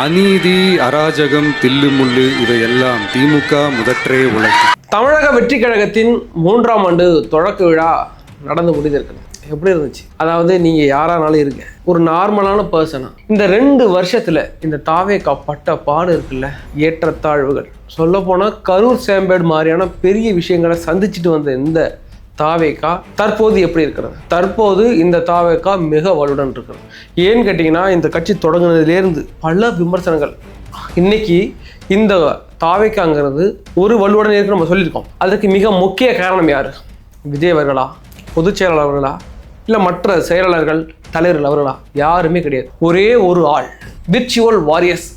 அநீதி, அராஜகம், தில்லுமுள்ளு இவையெல்லாம் திமுக முதற்றே உழைக்கும். தமிழக வெற்றி கழகத்தின் 3ஆம் ஆண்டு தொடக்க விழா நடந்து முடிந்திருக்கு. எப்படி இருந்துச்சு? அதாவது நீங்க யாரானாலும் இருங்க, ஒரு நார்மலான பர்சனா இந்த 2 வருஷத்துல இந்த தாவேகா பட்ட பாடு இருக்குல்ல, ஏற்றத்தாழ்வுகள், சொல்ல போனா கரூர் சேம்பேடு மாதிரியான பெரிய விஷயங்களை சந்திச்சுட்டு வந்த இந்த தாவேகா தற்போது எப்படி இருக்கிறது? தற்போது இந்த தாவேகா மிக வலுடன் இருக்கிறது. ஏன்னு கேட்டிங்கன்னா, இந்த கட்சி தொடங்குனதுலேருந்து பல விமர்சனங்கள். இன்னைக்கு இந்த தாவேகாங்கிறது ஒரு வலுவுடன் இருக்கு நம்ம சொல்லியிருக்கோம். அதுக்கு மிக முக்கிய காரணம் யாரு? விஜய் அவர்களா, பொதுச் செயலாளர் அவர்களா, இல்லை மற்ற செயலாளர்கள், தலைவர்கள் அவர்களா? யாருமே கிடையாது. ஒரே ஒரு ஆள், விர்ச்சுவல் வாரியர்ஸ்,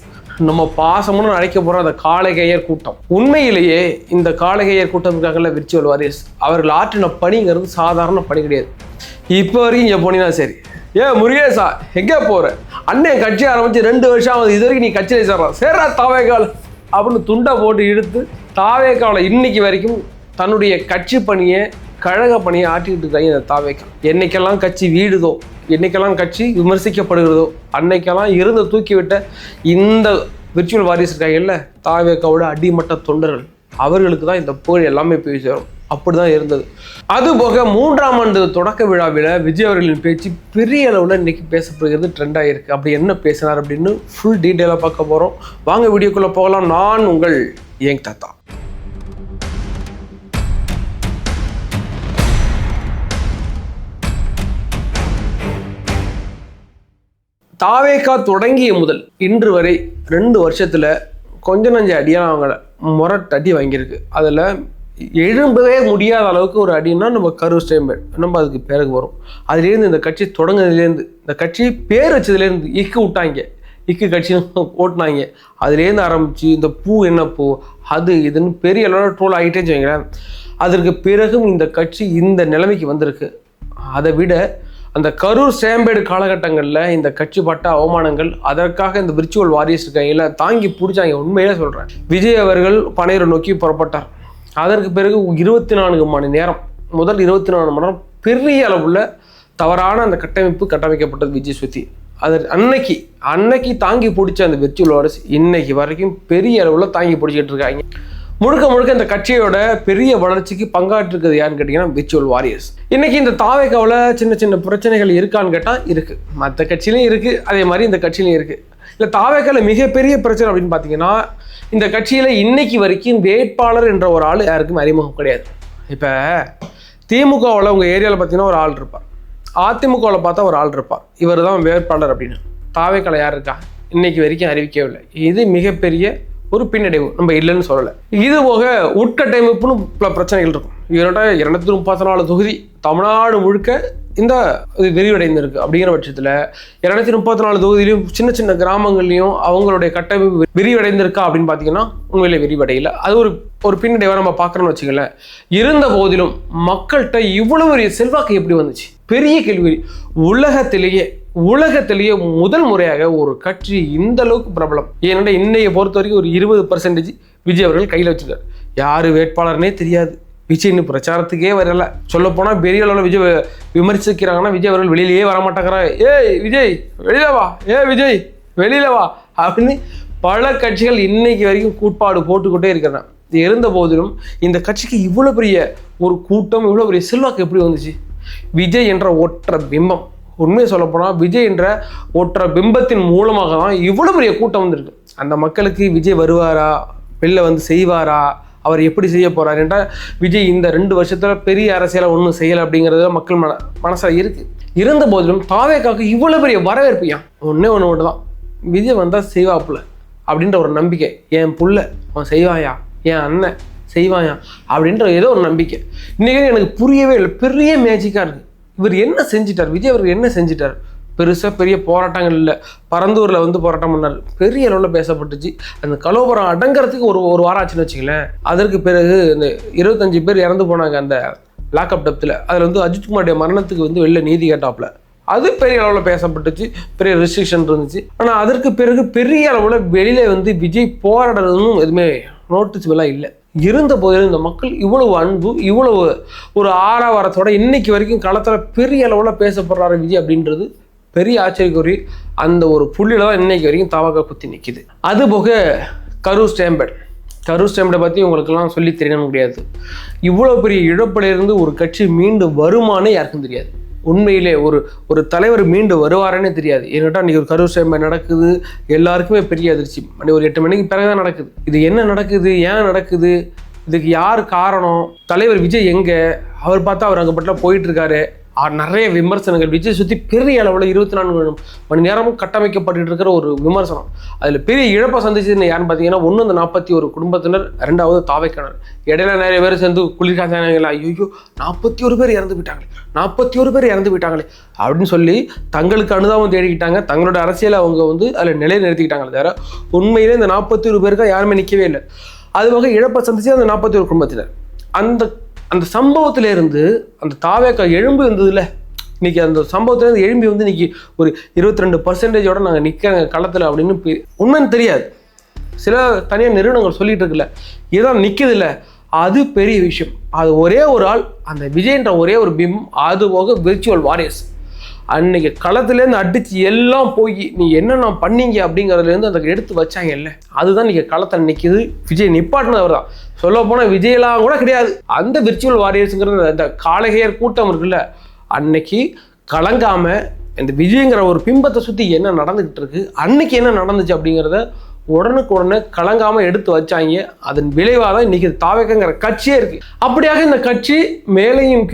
நம்ம பாசம்னு அழைக்க போகிற அந்த காளைகையர் கூட்டம். உண்மையிலேயே இந்த காளைகையர் கூட்டம் இருக்காங்கல்ல, விர்ச்சுவல் வாரியர்ஸ், அவர்கள் ஆற்றின பணிங்கிறது சாதாரண பணி கிடையாது. இப்போ வரைக்கும் இங்கே போனீங்கன்னா சரி, முருகேசா எங்கே போகிற, அண்ணன் கட்சி ஆரம்பித்து 2 வருஷம் ஆகுது, இது வரைக்கும் நீ கட்சியில் சேர்றா தாவேகால அப்படின்னு துண்டை போட்டு இழுத்து தாவேகாவில் இன்னைக்கு வரைக்கும் தன்னுடைய கட்சி பணியை, கழக பணியை ஆட்டிக்கிட்டு இருக்காங்க இந்த தாவேகா. என்னைக்கெல்லாம் கட்சி வீடுதோ, என்னைக்கெல்லாம் கட்சி விமர்சிக்கப்படுகிறதோ, அன்னைக்கெல்லாம் இருந்து தூக்கிவிட்ட இந்த விர்ச்சுவல் வாரியர்ஸ் இருக்காங்கல்ல, தாவேகாவோட அடிமட்ட தொண்டர்கள், அவர்களுக்கு தான் இந்த புகழ் எல்லாமே போய் சேரும். அப்படிதான் இருந்தது. அதுபோக 3ஆம் ஆண்டு தொடக்க விழாவில் விஜய் அவர்களின் பேச்சு பெரிய அளவில் இன்னைக்கு பேசப்படுகிறது, ட்ரெண்ட் ஆகிருக்கு. அப்படி என்ன பேசினார் அப்படின்னு ஃபுல் டீட்டெயிலாக பார்க்க போகிறோம். வாங்க வீடியோக்குள்ளே போகலாம். நான் உங்கள் யங் தாத்தா. தாவேகா தொடங்கிய முதல் இன்று வரை 2 வருஷத்துல கொஞ்சம் நஞ்ச அடியாக அவங்கள முரட்டடி வாங்கியிருக்கு. அதில் எழும்பவே முடியாத அளவுக்கு ஒரு அடின்னா நம்ம கரூர் சேம்பேடு, நம்ம அதுக்கு பிறகு வரும். அதுலேருந்து இந்த கட்சி தொடங்குனதுலேருந்து, இந்த கட்சி பேர் வச்சதுலேருந்து இக்கு விட்டாங்க, இக்கு கட்சின்னு ஓட்டினாங்க. அதுலேருந்து ஆரம்பித்து இந்த பூ என்ன பூ அது இதுன்னு பெரிய அளவில் ட்ரோல் ஆகிட்டே வச்சுங்களேன். அதற்கு பிறகும் இந்த கட்சி இந்த நிலைமைக்கு வந்திருக்கு. அதை விட அந்த கரூர் சேம்பேடு காலகட்டங்களில் இந்த கட்சி பட்ட அவமானங்கள், அதற்காக இந்த விர்ச்சுவல் வாரியர்ஸ் இருக்காங்கல்ல, தாங்கி பிடிச்சாங்க. உண்மையிலே சொல்கிறேன். விஜய் அவர்கள் பனையூரை நோக்கி புறப்பட்டார். அதற்கு பிறகு 24 மணி நேரம், முதல் 24 மணி நேரம் பெரிய அளவுள்ள தவறான அந்த கட்டமைப்பு கட்டமைக்கப்பட்டது விஜய் சுற்றி. அது அன்னைக்கு தாங்கி பிடிச்ச அந்த விர்ச்சுவல் வாரியர்ஸ் இன்னைக்கு வரைக்கும் பெரிய அளவில் தாங்கி பிடிச்சிக்கிட்டு இருக்காங்க. முழுக்க இந்த கட்சியோட பெரிய வளர்ச்சிக்கு பங்காற்றிருக்கிறது யாருன்னு கேட்டிங்கன்னா விர்ச்சுவல் வாரியர்ஸ். இன்னைக்கு இந்த தாவேகாவில் சின்ன பிரச்சனைகள் இருக்கான்னு கேட்டால் இருக்குது. மற்ற கட்சியிலையும் இருக்குது, அதே மாதிரி இந்த கட்சியிலையும் இருக்குது. இல்லை, தாவேகாவில் மிகப்பெரிய பிரச்சனை அப்படின்னு பார்த்தீங்கன்னா, இந்த கட்சியில் இன்னைக்கு வரைக்கும் வேட்பாளர் என்ற ஒரு ஆள் யாருக்கும் அறிமுகம் கிடையாது. இப்போ திமுகவில் உங்கள் ஏரியாவில் பார்த்தீங்கன்னா ஒரு ஆள் இருப்பார், அதிமுகவில் பார்த்தா ஒரு ஆள் இருப்பார், இவர் தான் வேட்பாளர் அப்படின்னு. தாவேகாவில் யார் இருக்கா? இன்னைக்கு வரைக்கும் அறிவிக்கவில்லை. இது மிகப்பெரிய ஒரு பின்னடைவு, நம்ம இல்லைன்னு சொல்லலை. இது போக உட்கட்டமைப்புன்னு பல பிரச்சனைகள் இருக்கும். 234 தொகுதி தமிழ்நாடு முழுக்க இந்த விரிவடைந்திருக்கு. அப்படிங்கிற பட்சத்தில் 234 தொகுதியிலையும் சின்ன கிராமங்கள்லையும் அவங்களுடைய கட்டமைப்பு விரிவடைந்திருக்கா அப்படின்னு பார்த்தீங்கன்னா உண்மையிலே விரிவடையில். அது ஒரு பின்னடைவை நம்ம பார்க்குறோன்னு வச்சுக்கலேன். இருந்த போதிலும் மக்கள்கிட்ட இவ்வளவு பெரிய செல்வாக்கு எப்படி வந்துச்சு? பெரிய கேள்வி. உலகத்திலேயே முதல் முறையாக ஒரு கட்சி இந்த அளவுக்கு பிரபலம். ஏன்னா இன்னைய பொறுத்த வரைக்கும் ஒரு 20% விஜய் அவர்கள் கையில் வச்சிருக்காரு. யாரு வேட்பாளர்னே தெரியாது. விஜய்னு பிரச்சாரத்துக்கே வரல. சொல்ல போனா பெரிய அளவில் விஜய் விமர்சிக்கிறாங்கன்னா விஜய் அவர்கள் வெளியிலேயே வரமாட்டேங்கிறாங்க. விஜய் வெளியில வா, விஜய் வெளியில வா அப்படின்னு பல கட்சிகள் இன்னைக்கு வரைக்கும் கூட்பாடு போட்டுக்கிட்டே இருக்கிறாங்க. இருந்த போதிலும் இந்த கட்சிக்கு இவ்வளவு பெரிய ஒரு கூட்டம், இவ்வளவு பெரிய செல்வாக்கு எப்படி வந்துச்சு? விஜய் என்ற ஒற்ற பிம்பம். உண்மையை சொல்லப்போனால் விஜய் என்ற ஒற்ற பிம்பத்தின் மூலமாக தான் இவ்வளோ பெரிய கூட்டம் வந்திருக்கு. அந்த மக்களுக்கு விஜய் வருவாரா, வெளில வந்து செய்வாரா, அவர் எப்படி செய்ய போகிறார் என்றால், விஜய் இந்த 2 வருஷத்தில் பெரிய அரசியலை ஒன்றும் செய்யலை அப்படிங்கிறது மக்கள் மனசில் இருக்குது. இருந்த போதிலும் தாவேகாவுக்கு இவ்வளோ பெரிய வரவேற்பு ஏன்? ஒன்று தான், விஜய் வந்தால் செய்வாப்புல அப்படின்ற ஒரு நம்பிக்கை. என் புள்ள அவன் செய்வாயா, என் அண்ணன் செய்வாயா அப்படின்ற ஏதோ ஒரு நம்பிக்கை. இன்றைக்கி எனக்கு புரியவே இல்லை. பெரிய மேஜிக்காக இருக்குது. இவர் என்ன செஞ்சிட்டார்? விஜய் அவர்கள் என்ன செஞ்சிட்டார்? பெரிய போராட்டங்கள் இல்லை. பரந்தூரில் வந்து போராட்டம் பண்ணார், பெரிய அளவில் பேசப்பட்டுச்சு. அந்த கலோபரம் அடங்கிறதுக்கு ஒரு வாரம் ஆச்சுன்னு வச்சுங்களேன். அதற்கு பிறகு இந்த 25 பேர் இறந்து போனாங்க அந்த லாக்அப் டெப்த்தில். அதில் வந்து அஜித்குமாருடைய மரணத்துக்கு வந்து வெளில நீதி கேட்டாப்புல. அது பெரிய அளவில் பேசப்பட்டுச்சு, பெரிய ரெஸ்ட்ரிக்ஷன் இருந்துச்சு. ஆனால் அதற்கு பிறகு பெரிய அளவில் வெளியில வந்து விஜய் போராடுறதுன்னு எதுவுமே நோட்டீஸ்லாம் இல்லை. இருந்த போதிலும் இந்த மக்கள் இவ்வளவு அன்பு, இவ்வளவு ஒரு ஆரவாரத்தோட இன்னைக்கு வரைக்கும் களத்தில் பெரிய அளவில் பேசப்படுறாரு விஜய் அப்படின்றது பெரிய ஆச்சரியக்குறி. அந்த ஒரு புள்ளியில தான் இன்னைக்கு வரைக்கும் தவக குத்தி நிற்கிது. அதுபோக கரூர் ஸ்டேம்பேடை பற்றி உங்களுக்கெல்லாம் சொல்லி தெரியணும் முடியாது. இவ்வளோ பெரிய இழப்பிலிருந்து ஒரு கட்சி மீண்டும் வருமானே யாருக்கும் தெரியாது. உண்மையிலே ஒரு தலைவர் மீண்டு வருவாரேன்னே தெரியாது. ஏன்னுட்டா இன்றைக்கி ஒரு கரூர் ஸ்டேம்பேட் நடக்குது, எல்லாருக்குமே பெரிய அதிர்ச்சி. ஒரு 8 மணிக்கு பிறகு தான் நடக்குது. இது என்ன நடக்குது, ஏன் நடக்குது, இதுக்கு யார் காரணம், தலைவர் விஜய் எங்கே, அவர் பார்த்தா அவர் அங்கே பட்டில் போயிட்டு இருக்காரு. நிறைய விமர்சனங்கள் விஜய் சுற்றி பெரிய அளவில் 24 மணி நேரமும் கட்டமைக்கப்பட்டு இருக்கிற ஒரு விமர்சனம். அதில் பெரிய இழப்பை சந்திச்சதுன்னு யாருன்னு பார்த்தீங்கன்னா, ஒன்று அந்த 41 குடும்பத்தினர், 2வது தாவைக்கிணறு. இடையில நிறைய பேர் சேர்ந்து குளிர்காய்ச்சாங்களா, ஐயோ 41 பேர் இறந்து போயிட்டாங்களே அப்படின்னு சொல்லி தங்களுக்கு அனுதாபம் தேடிக்கிட்டாங்க. தங்களோட அரசியலை அவங்க அதில் நிலைநிறுத்திக்கிட்டாங்களே தவிர உண்மையிலே இந்த 41 பேருக்கு யாருமே நிற்கவே இல்லை. அதுபோக இழப்பை சந்திச்சு அந்த 41 குடும்பத்தினர். அந்த சம்பவத்திலேருந்து அந்த தாவேக்கா எழும்பு இருந்ததுல, இன்னைக்கு அந்த சம்பவத்திலேருந்து எழும்பி இன்னைக்கு ஒரு 22% நாங்கள் நிற்கிறோங்க களத்தில் அப்படின்னு உண்மைன்னு தெரியாது. சில தனியார் நிறுவனங்கள் சொல்லிட்டு இருக்குல்ல, இதுதான் நிற்குது இல்லை, அது பெரிய விஷயம். அது ஒரே ஒரு ஆள், அந்த விஜய்ன்ற ஒரே ஒரு பிம்பம். அது போக விர்ச்சுவல் வாரியர்ஸ் அன்னைக்கு களத்துலேருந்து அடிச்சு எல்லாம் போய் நீ என்னென்ன பண்ணீங்க அப்படிங்கிறதுலேருந்து அந்த எடுத்து வச்சாங்க இல்லை, அதுதான் நீங்கள் களத்தில் நிற்கிது. விஜய் நிப்பாட்டினவர் தான். சொல்ல போனால் விஜயெல்லாம் கூட கிடையாது. அந்த விர்ச்சுவல் வாரியர்ஸுங்கிறது அந்த காளைகையர் கூட்டம் இருக்குல்ல, அன்னைக்கு கலங்காம இந்த விஜய்ங்கிற ஒரு பிம்பத்தை சுற்றி என்ன நடந்துகிட்டு இருக்கு, அன்னைக்கு என்ன நடந்துச்சு அப்படிங்கிறத உடனுக்குடனே கலங்காமல் எடுத்து வச்சாங்க. அதன் விளைவாக தான் இன்றைக்கி தாவேக்கங்கிற கட்சியே இருக்குது. அப்படியாக இந்த கட்சி மேலையும்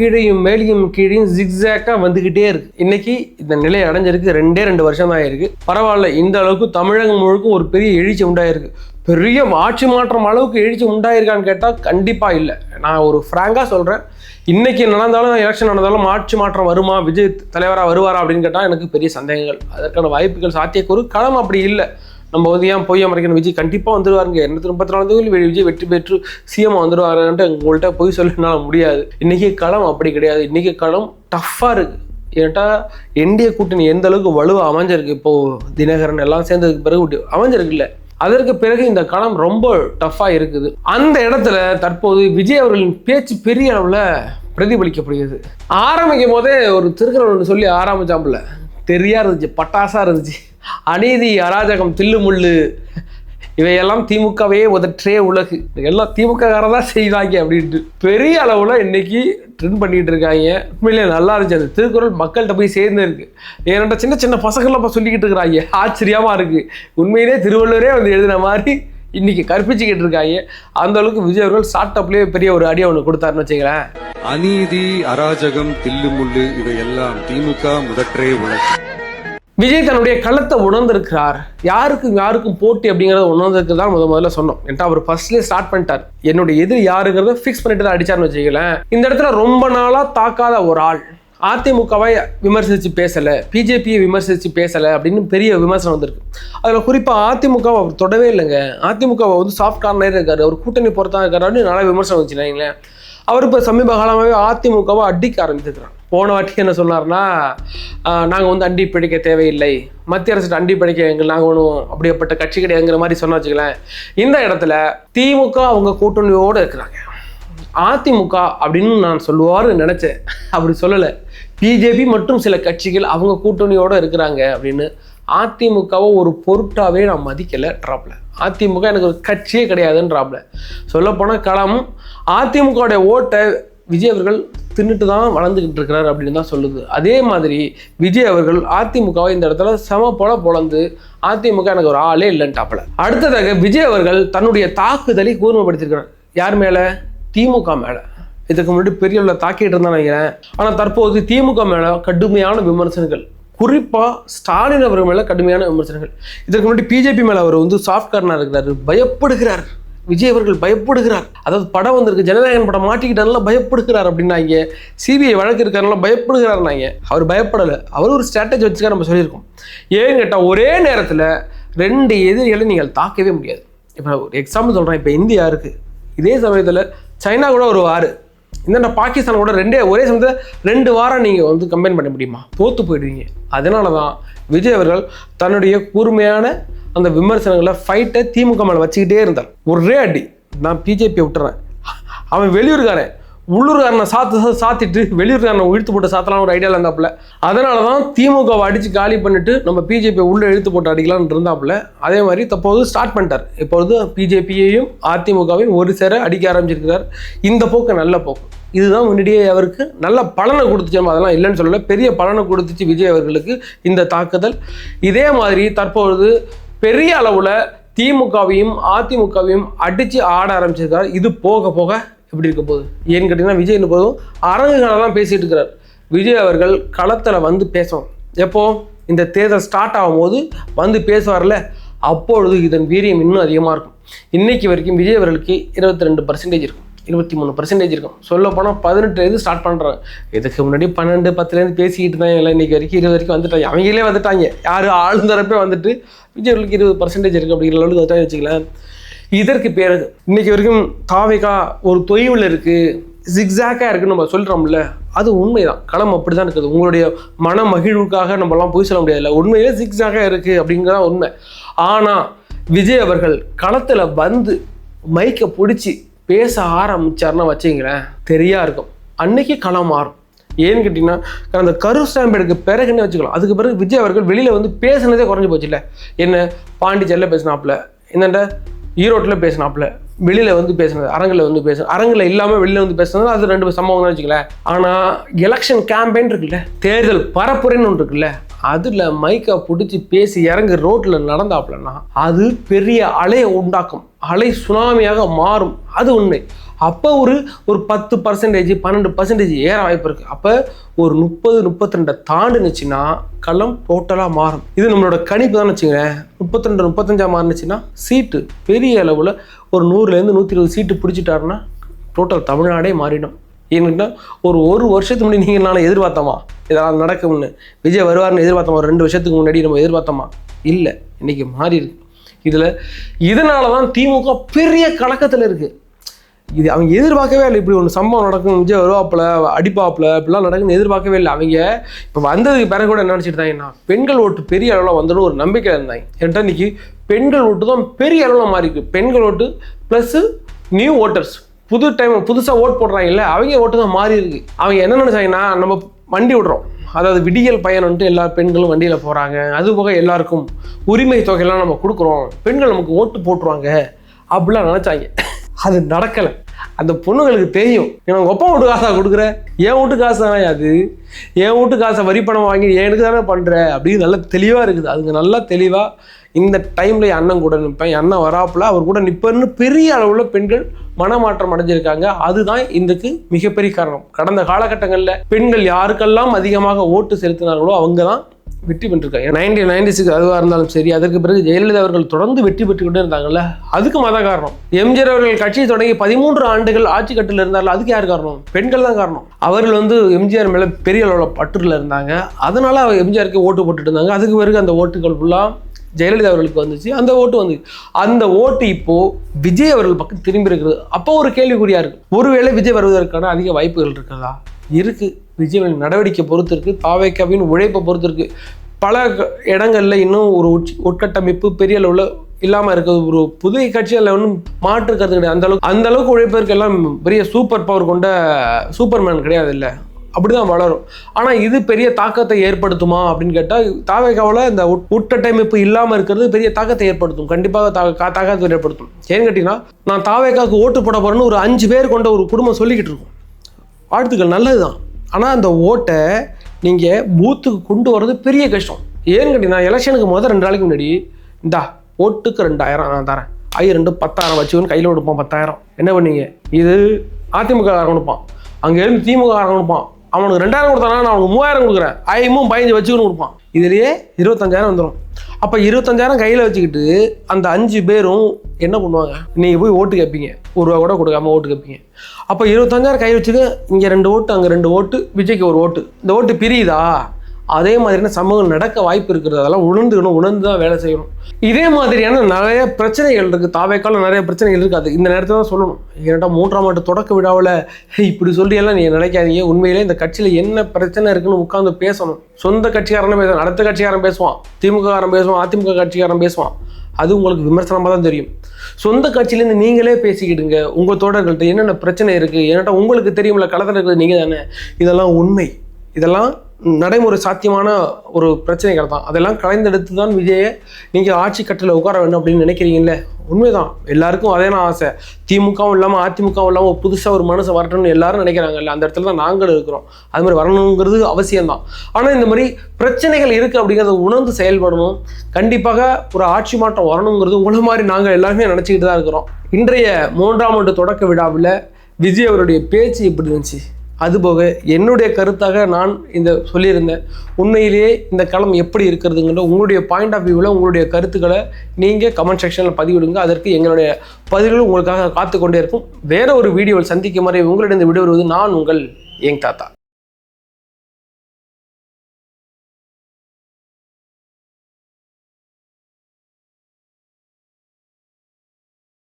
கீழையும் ஜிக்ஸாக்காக வந்துக்கிட்டே இருக்குது. இன்றைக்கி இந்த நிலை அடைஞ்சிருக்கு 2 வருஷம் தான் ஆயிருக்கு. பரவாயில்ல, இந்த அளவுக்கு தமிழகம் முழுக்க ஒரு பெரிய எழுச்சி உண்டாயிருக்கு. பெரிய ஆட்சி மாற்றம் அளவுக்கு எழுச்சி உண்டாயிருக்கான்னு கேட்டால் கண்டிப்பாக இல்லை. நான் ஒரு ஃப்ராங்காக சொல்கிறேன், இன்றைக்கி நடந்தாலும் எலெக்ஷன் நடந்தாலும் ஆட்சி மாற்றம் வருமா, விஜய் தலைவராக வருவாரா அப்படின்னு கேட்டால் எனக்கு பெரிய சந்தேகங்கள். அதற்கான வாய்ப்புகள் சாத்தியக்கூறு களம் அப்படி இல்லை. நம்ம ஏன் பொய் அமரைக்கணும், விஜய் கண்டிப்பாக வந்துடுவாருங்க, 234 விஜய் வெற்றி பெற்று சிஎம் வந்துடுவாருன்ட்டு உங்கள்கிட்ட பொய் சொல்லனால முடியாது. இன்றைக்கி களம் அப்படி கிடையாது. இன்றைக்கி களம் டஃப்பாக இருக்குது. ஏன்ட்டா என்டிஏ கூட்டணி எந்த அளவுக்கு வலுவாக அமைஞ்சிருக்கு, இப்போது தினகரன் எல்லாம் சேர்ந்ததுக்கு பிறகு அமைஞ்சிருக்குல்ல, அதற்கு பிறகு இந்த களம் ரொம்ப டஃப்பாக இருக்குது. அந்த இடத்துல தற்போது விஜய் அவர்களின் பேச்சு பெரிய அளவில் பிரதிபலிக்கப்படுகிறது. ஆரம்பிக்கும் போதே ஒரு திருக்குறள் சொல்லி ஆரம்பிச்சாப்புல தெரியா இருந்துச்சு, பட்டாசாக இருந்துச்சு. அநீதி, அராஜகம், தில்லுமுள்ளு இவையெல்லாம் திமுகவே உதற்றே உலகு, எல்லாம் திமுககாரன் தான் செய்வாங்க அப்படின்ட்டு பெரிய அளவில் இன்னைக்கு ட்ரெண்ட் பண்ணிட்டு இருக்காங்க. உண்மையிலே நல்லா இருந்துச்சு. அந்த திருக்குறள் மக்கள்கிட்ட போய் சேர்ந்து இருக்கு. ஏன்னா சின்ன சின்ன பசங்கள்லாம் சொல்லிக்கிட்டு இருக்கிறாங்க, ஆச்சரியமா இருக்கு. உண்மையிலே திருவள்ளுவரே எழுதின மாதிரி இன்னைக்கு கற்பிச்சுக்கிட்டு இருக்காங்க. அந்த அளவுக்கு விஜய் அவர்கள் ஸ்டார்ட் அப்லேயே பெரிய ஒரு அடியை ஒன்று கொடுத்தாருன்னு வச்சுக்கிறேன். அநீதி, அராஜகம், தில்லுமுள்ளு இவையெல்லாம் திமுக முதற்றே உலகு. விஜய் தன்னுடைய களத்தை உணர்ந்திருக்கிறார். யாருக்கும் போட்டி அப்படிங்கிறத உணர்ந்திருக்கு தான் முதல்ல சொன்னோம். ஏன்டா அவர் ஃபர்ஸ்ட்லேயே ஸ்டார்ட் பண்ணிட்டார். என்னுடைய எதிரி யாருங்கிறத ஃபிக்ஸ் பண்ணிட்டு தான் அடிச்சார்னு வச்சுக்கலேன். இந்த இடத்துல ரொம்ப நாளாக தாக்காத ஒரு ஆள், அதிமுகவை விமர்சித்து பேசலை, பிஜேபியை விமர்சித்து பேசலை அப்படின்னு பெரிய விமர்சனம் வந்திருக்கு. அதில் குறிப்பாக அதிமுகவை அவர் தொடவே இல்லைங்க. அதிமுகவை சாஃப்ட் கார்னரே இருக்காரு, அவர் கூட்டணி பொறுத்தா இருக்காரு அப்படின்னு நல்லா விமர்சனம் வச்சுருங்களேன். அவர் இப்போ சமீப காலமாகவே அதிமுகவை அடிக்க ஆரம்பித்துக்கிறார். போன வாட்டி என்ன சொன்னார்னா, நாங்கள் அண்டி பிடிக்க தேவையில்லை, மத்திய அரசு அண்டி பிடிக்க நாங்கள் ஒன்றும் அப்படியேப்பட்ட கட்சி கிடையாதுங்கிற மாதிரி சொன்ன வச்சுக்கலாம். இந்த இடத்துல திமுக அவங்க கூட்டணியோடு இருக்கிறாங்க. அதிமுக அப்படின்னு நான் சொல்லுவார்னு நினச்சேன், அப்படி சொல்லலை. பிஜேபி மற்றும் சில கட்சிகள் அவங்க கூட்டணியோடு இருக்கிறாங்க அப்படின்னு. அதிமுகவை ஒரு பொருட்டாவே நான் மதிக்கலை ட்ராப்ல. அதிமுக எனக்கு ஒரு கட்சியே கிடையாதுன்னு ட்ராப்ல. சொல்லப்போனால் களம் அதிமுகவுடைய ஓட்டை விஜய் அவர்கள் தின்னுட்டு தான் வளர்ந்துக்கிட்டு இருக்கிறார் அப்படின்னு தான் சொல்லுது. அதே மாதிரி விஜய் அவர்கள் அதிமுகவை இந்த இடத்துல சம பொழந்து அதிமுக எனக்கு ஒரு ஆளே இல்லைன்ட்டாப்புல. அடுத்ததாக விஜய் அவர்கள் தன்னுடைய தாக்குதலை கூர்மைப்படுத்திருக்கிறார். யார் மேலே? திமுக மேலே. இதுக்கு முன்னாடி பெரிய உள்ள தாக்கிட்டு இருந்தான்னு நினைக்கிறேன். ஆனால் தற்போது திமுக மேலே கடுமையான விமர்சனங்கள், குறிப்பாக ஸ்டாலின் அவர்கள் மேலே கடுமையான விமர்சனங்கள். இதற்கு முன்னாடி பிஜேபி மேலே அவர் சாஃப்ட் கார்னராக இருக்கிறார், பயப்படுகிறார். விஜய் அவர்கள் பயப்படுகிறார். அதாவது படம் வந்திருக்கு, ஜனநாயகன் படம் மாட்டிக்கிட்டால பயப்படுகிறார் அப்படின்னாங்க. சிபிஐ வழக்கு இருக்காருனால பயப்படுகிறாருனாங்க. அவர் பயப்படலை, அவர் ஒரு ஸ்ட்ராட்டஜி வச்சுக்க நம்ம சொல்லியிருக்கோம். ஏன்னு கேட்டால் ஒரே நேரத்தில் 2 எதிரிகளை நீங்கள் தாக்கவே முடியாது. இப்போ ஒரு எக்ஸாம்பிள் சொல்கிறேன். இப்போ இந்தியா இருக்குது, இதே சமயத்தில் சைனா கூட ஒரு வார், இந்த பாகிஸ்தான் கூட ஒரே சமயத்தில் 2 வாரம் நீங்கள் கம்பைன் பண்ண முடியுமா? தோற்று போயிடுவீங்க. அதனால தான் விஜய் அவர்கள் தன்னுடைய கூர்மையான அந்த விமர்சனங்களை ஃபைட்டை திமுக மேலே வச்சுக்கிட்டே இருந்தார். ஒரே அடி, நான் பிஜேபியை விட்டுறேன், அவன் வெளியூருக்காரன், உள்ளூர்காரனை சாத்திட்டு வெளியூர்காரனை இழுத்து போட்டு சாத்தலாம் ஒரு ஐடியாவில் இருந்தாப்புல. அதனால தான் திமுகவை அடித்து காலி பண்ணிட்டு நம்ம பிஜேபியை உள்ளே இழுத்து போட்டு அடிக்கலாம்னு இருந்தாப்புல. அதே மாதிரி தற்போது ஸ்டார்ட் பண்ணிட்டார். இப்பொழுது பிஜேபியையும் அதிமுகவையும் ஒரு சேர அடிக்க ஆரம்பிச்சிருக்கிறார். இந்த போக்கு நல்ல போக்கு. இதுதான் முன்னாடியே அவருக்கு நல்ல பலனை கொடுத்துச்சு. நம்ம அதெல்லாம் இல்லைன்னு சொல்லலை, பெரிய பலனை கொடுத்துச்சு விஜய் அவர்களுக்கு இந்த தாக்குதல். இதே மாதிரி தற்பொழுது பெரிய அளவில் திமுகவையும் அதிமுகவையும் அடித்து ஆட ஆரம்பிச்சிருக்காரு. இது போக போக எப்படி இருக்க போகுது ஏன்னு கேட்டிங்கன்னா, விஜய் என்ன போதும் அரங்குகளை தான் பேசிகிட்டு இருக்கிறார். விஜய் அவர்கள் களத்தில் வந்து பேசுவோம். எப்போ இந்த தேர்தல் ஸ்டார்ட் ஆகும்போது வந்து பேசுவார்ல, அப்பொழுது இதன் வீரியம் இன்னும் அதிகமாக இருக்கும். இன்னைக்கு வரைக்கும் விஜய் அவர்களுக்கு 22% இருக்கும், 23% இருக்கும். சொல்ல போனால் 18 ஸ்டார்ட் பண்ணுறாங்க. இதுக்கு முன்னாடி 12, 10 பேசிக்கிட்டு தான் இல்லை. இன்னைக்கு வரைக்கும் 20 வரைக்கும் வந்துட்டாங்க. அவங்களே வந்துட்டாங்க. யார் ஆளுந்தரப்பே வந்துட்டு விஜய்களுக்கு 20% இருக்குது அப்படிங்கிற லெவலுக்கு வந்துட்டாங்க வச்சுக்கலாம். இதற்கு பிறகு இன்னைக்கு வரைக்கும் தாவேகா ஒரு தொய்வில் இருக்குது, ஜிக்ஸாக்காக இருக்குன்னு நம்ம சொல்கிறோம்ல, அது உண்மைதான். களம் அப்படி தான் இருக்குது. உங்களுடைய மன மகிழ்வுக்காக நம்மலாம் போய் சொல்ல முடியாதுல்ல, உண்மையிலே ஜிக்ஸாக்காக இருக்குது அப்படிங்கிறதான் உண்மை. ஆனால் விஜய் அவர்கள் களத்தில் வந்து மைக்கை பிடிச்சி பேச ஆரம்பிச்சாருன்னா வச்சுங்களேன், தெரியா இருக்கும். அன்னைக்கு களம் மாறும். ஏன்னு கேட்டிங்கன்னா, அந்த கரு ஸ்டாம்பேடுக்கு பிறகுன்னு வச்சுக்கலாம். அதுக்கு பிறகு விஜய் அவர்கள் வெளியில் வந்து பேசுனதே குறைஞ்சி போச்சு. இல்லை என்ன பாண்டிச்சேரியில் பேசினாப்புல, என்னண்ட ஈரோட்டில் பேசினாப்புல, வெளியில் வந்து பேசுனது, அரங்கில் வந்து பேசுனது, அரங்கில் இல்லாமல் வெளியில் வந்து பேசுனது, அது 2 சம்பவம் தான் வச்சுக்கலேன். ஆனால் எலெக்ஷன் கேம்பெயின் இருக்குல்ல, தேர்தல் பரப்புரைன்னு ஒன்று இருக்குல்ல, அதில் மைக்கை பிடிச்சி பேசி இறங்கி ரோட்டில் நடந்தாப்புலன்னா அது பெரிய அலையை உண்டாக்கும், அலை சுனாமியாக மாறும். அது உண்மை. அப்போ ஒரு 10%, 12% ஏற வாய்ப்பு இருக்குது. அப்போ ஒரு 30-32 தாண்டுனுச்சுன்னா களம் டோட்டலாக மாறும். இது நம்மளோட கணிப்பு தான் வச்சுங்களேன். 32-35 மாறுனுச்சுன்னா சீட்டு பெரிய அளவில் ஒரு 100-120 சீட்டு பிடிச்சிட்டாருன்னா டோட்டல் தமிழ்நாடே மாறிடும். ஏன்னா ஒரு வருஷத்துக்கு முன்னாடி நீங்கள் நான் எதிர்பார்த்தோமா இதெல்லாம் நடக்கும்னு, விஜய் வருவார்னு எதிர்பார்த்தோமா? ஒரு 2 வருஷத்துக்கு முன்னாடி நம்ம எதிர்பார்த்தோமா? இல்லை, இன்னைக்கு மாறி இருக்கு. இதனால தான் திமுக பெரிய கலக்கத்தில் இருக்குது. இது அவங்க எதிர்பார்க்கவே இல்லை. இப்படி ஒன்று சம்பவம் நடக்கும், விஜய் வருவாப்பில் அடிப்பாப்பில் இப்படிலாம் நடக்குன்னு எதிர்பார்க்கவே இல்லை. அவங்க இப்போ வந்ததுக்கு பிறகு கூட என்ன நினச்சிட்டு தாங்கன்னா, பெண்கள் ஓட்டு பெரிய அளவில் வந்துடும் ஒரு நம்பிக்கையில் இருந்தாங்க. ஏன்டா இன்னைக்கு பெண்கள் ஓட்டு தான் பெரிய அளவில் மாறி இருக்கு. பெண்கள் ஓட்டு ப்ளஸ் நியூ ஓட்டர்ஸ், புதுசாக ஓட்டு போடுறாங்கல்ல, அவங்க ஓட்டு தான் மாறி இருக்கு. அவங்க என்ன நினைச்சாங்கன்னா, நம்ம வண்டி விடுறோம், அதாவது விடியல் பயணம்ட்டு எல்லா பெண்களும் வண்டியில் போகிறாங்க, அதுபோக எல்லாருக்கும் உரிமை தொகையெல்லாம் நம்ம கொடுக்குறோம், பெண்கள் நமக்கு ஓட்டு போட்டுருவாங்க அப்படிலாம் நினச்சாங்க. அது நடக்கலை. அந்த பொண்ணுங்களுக்கு தெரியும், எனக்கு ஒப்பா வீட்டு காசாக கொடுக்குற, என் வீட்டு காசு தானே அது, என் வீட்டு காசை வரி பணம் வாங்கி எனக்கு தானே பண்ணுற அப்படின்னு நல்லா தெளிவாக இருக்குது. அதுங்க நல்லா தெளிவாக இந்த டைமில் என் அண்ணன் கூட நிற்பேன், என் அண்ணன் வராப்பில் அவர் கூட நிற்பேன்னு பெரிய அளவில் பெண்கள் மனமாற்றம் அடைஞ்சிருக்காங்க. அதுதான் இதுக்கு மிகப்பெரிய காரணம். கடந்த காலகட்டங்களில் பெண்கள் யாருக்கெல்லாம் அதிகமாக ஓட்டு செலுத்தினார்களோ அவங்க தான் வெற்றி பெற்றிருக்காங்க. 1996 அதுவாக இருந்தாலும் சரி, அதற்கு பிறகு ஜெயலலிதா அவர்கள் தொடர்ந்து வெற்றி பெற்றுக்கிட்டே இருந்தாங்கல்ல, அதுக்கு மத காரணம். எம்ஜிஆர் அவர்கள் கட்சியை தொடங்கி 13 ஆண்டுகள் ஆட்சி கட்டில் இருந்தார்கள், அதுக்கு யார் காரணம்? பெண்கள் தான் காரணம். அவர்கள் வந்து எம்ஜிஆர் மேலே பெரிய அளவில் பற்றுல இருந்தாங்க, அதனால அவர் எம்ஜிஆருக்கு ஓட்டு போட்டுட்டு இருந்தாங்க. அதுக்கு பிறகு அந்த ஓட்டுகள் ஃபுல்லாக ஜெயலலிதா அவர்களுக்கு வந்துச்சு, அந்த ஓட்டு வந்து அந்த ஓட்டு இப்போ விஜய் அவர்கள் பக்கம் திரும்பி இருக்குது. அப்போ ஒரு கேள்விக்குறியா இருக்கு, ஒருவேளை விஜய் வருவதற்கான அதிக வாய்ப்புகள் இருக்கிறதா? இருக்கு. விஜய் நடவடிக்கை பொறுத்து இருக்கு, தாவேக்காவின் உழைப்பை பொறுத்து இருக்கு. பல இடங்கள்ல இன்னும் ஒரு உட்கட்டமைப்பு பெரிய அளவில் இல்லாமல் இருக்குது. ஒரு புதிய கட்சியில் ஒன்றும் மாற்று கருத்து கிடையாது. அந்த அளவுக்கு உழைப்பதற்கு எல்லாம் பெரிய சூப்பர் பவர் கொண்ட சூப்பர்மேன் கிடையாது, இல்லை, அப்படிதான் வளரும். ஆனால் இது பெரிய தாக்கத்தை ஏற்படுத்துமா அப்படின்னு கேட்டால், தாவேக்காவில் இந்த உட்கட்டமைப்பு இல்லாமல் இருக்கிறது பெரிய தாக்கத்தை ஏற்படுத்தும். கண்டிப்பாக தாக்கத்தை ஏற்படுத்தும். ஏன்னு கேட்டிங்கன்னா, நான் தாவேக்காவுக்கு ஓட்டு போட போகிறேன்னு ஒரு 5 பேர் கொண்ட ஒரு குடும்பம் சொல்லிக்கிட்டு இருக்கும். வாழ்த்துக்கள், நல்லது தான். ஆனால் அந்த ஓட்டை நீங்கள் பூத்துக்கு கொண்டு வர்றது பெரிய கஷ்டம். ஏன்னு கேட்டிங்கன்னா, எலெக்ஷனுக்கு 2 நாளைக்கு முன்னாடி இந்தா ஓட்டுக்கு 2000 நான் தரேன், 10,000 வச்சுக்கணும் கையில் கொடுப்பான் 10,000. என்ன பண்ணீங்க? இது அதிமுக கொடுப்பான், அங்கே இருந்து திமுக கொடுப்பான், அவனுக்கு 2,000 கொடுத்தானா நான் அவனுக்கு 3,000 கொடுக்குறேன், 5 வச்சுக்கணும் கொடுப்பான். இதுலேயே 25,000 வந்துடும். அப்போ 25,000 கையில் வச்சுக்கிட்டு அந்த 5 பேரும் என்ன பண்ணுவாங்க? நீங்கள் போய் ஓட்டு கேட்பீங்க, ₹1 கூட கொடுக்காம ஓட்டு கேட்பீங்க. அப்போ 25,000 கை வச்சுக்க, இங்கே 2 ஓட்டு, அங்கே 2 ஓட்டு, விஜய்க்கு 1 ஓட்டு. இந்த ஓட்டு பிரியுதா? அதே மாதிரியான சம்பவங்கள் நடக்க வாய்ப்பு இருக்கிறது. அதெல்லாம் உணர்ந்து தான் வேலை செய்யணும். இதே மாதிரியான நிறைய பிரச்சனைகள் இருக்குது. தாவேக்கால நிறைய பிரச்சனைகள் இருக்காது. இந்த நேரத்தில் தான் சொல்லணும். ஏன்னா 3ஆம் ஆண்டு தொடக்க விழாவில் இப்படி சொல்லியெல்லாம் நீங்கள் நினைக்காதீங்க. உண்மையிலே இந்த கட்சியில் என்ன பிரச்சனை இருக்குன்னு உட்காந்து பேசணும். சொந்த கட்சிக்காரன் பேசணும், அடுத்த கட்சிக்காரன் பேசுவான், திமுககாரன் பேசுவான், அதிமுக கட்சிக்காரன் பேசுவான். அது உங்களுக்கு விமர்சனமாக தான் தெரியும். சொந்த கட்சியிலேருந்து நீங்களே பேசிக்கிடுங்க. உங்கள் தோழர்கள்ட்ட என்னென்ன பிரச்சனை இருக்குது, ஏன்னாட்டா உங்களுக்கு தெரியும்ல, களத்தில் இருக்கிறது நீங்கள் தானே. இதெல்லாம் உண்மை, இதெல்லாம் நடைமுறை சாத்தியமான ஒரு பிரச்சனைகள் தான். அதெல்லாம் கலைந்தெடுத்து தான் விஜயை நீங்கள் ஆட்சி கட்டில் உட்கார வேண்டும் அப்படின்னு நினைக்கிறீங்களே, உண்மைதான். எல்லாருக்கும் அதே தான் ஆசை. திமுகவும் இல்லாமல் அதிமுகவும் இல்லாமல் புதுசாக ஒரு மனுஷன் வரணும்னு எல்லாரும் நினைக்கிறாங்கல்ல, அந்த இடத்துல தான் நாங்களும் இருக்கிறோம். அது மாதிரி வரணுங்கிறது அவசியம்தான். ஆனால் இந்த மாதிரி பிரச்சனைகள் இருக்குது அப்படிங்கிறத உணர்ந்து செயல்படணும். கண்டிப்பாக ஒரு ஆட்சி மாற்றம் வரணுங்கிறது உங்களை மாதிரி நாங்கள் எல்லாருமே நினச்சிக்கிட்டு தான் இருக்கிறோம். இன்றைய 3ஆம் ஆண்டு தொடக்க விழாவில் விஜய் அவருடைய பேச்சு எப்படி இருந்துச்சு, அதுபோக என்னுடைய கருத்தாக நான் இந்த சொல்லியிருந்தேன். உண்மையிலேயே இந்த களம் எப்படி இருக்கிறதுங்கிற உங்களுடைய பாயிண்ட் ஆஃப் வியூவில் உங்களுடைய கருத்துக்களை நீங்கள் கமெண்ட் செக்ஷனில் பதிவிடுங்க. அதற்கு எங்களுடைய பதில்கள் உங்களுக்காக காத்து கொண்டே இருக்கும். வேற ஒரு வீடியோவில் சந்திக்கும் வரை உங்களிடம் இந்த விடுவது நான் உங்கள் யங் தாத்தா.